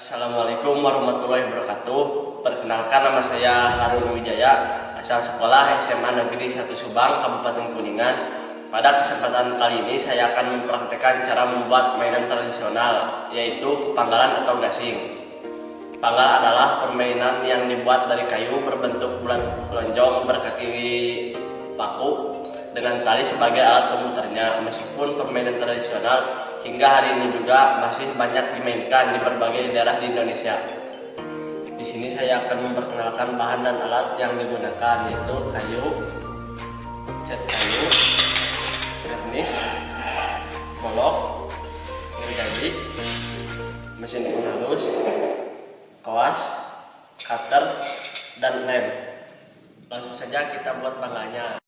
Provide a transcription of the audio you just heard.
Assalamualaikum warahmatullahi wabarakatuh. Perkenalkan, nama saya Harun Wijaya, asal sekolah SMA Negeri 1 Subang, Kabupaten Kuningan. Pada kesempatan kali ini saya akan mempraktekkan cara membuat mainan tradisional, yaitu panggalan atau gasing. Panggal adalah permainan yang dibuat dari kayu berbentuk bulat lonjong berkaki paku dengan tali sebagai alat pemutarnya. Meskipun permainan tradisional hingga hari ini juga masih banyak dimainkan di berbagai daerah di Indonesia. Di sini saya akan memperkenalkan bahan dan alat yang digunakan, yaitu kayu, cat kayu, vernis, golok, gergaji, mesin penghalus, kawas, cutter, dan lem. Langsung saja kita buat panggalnya.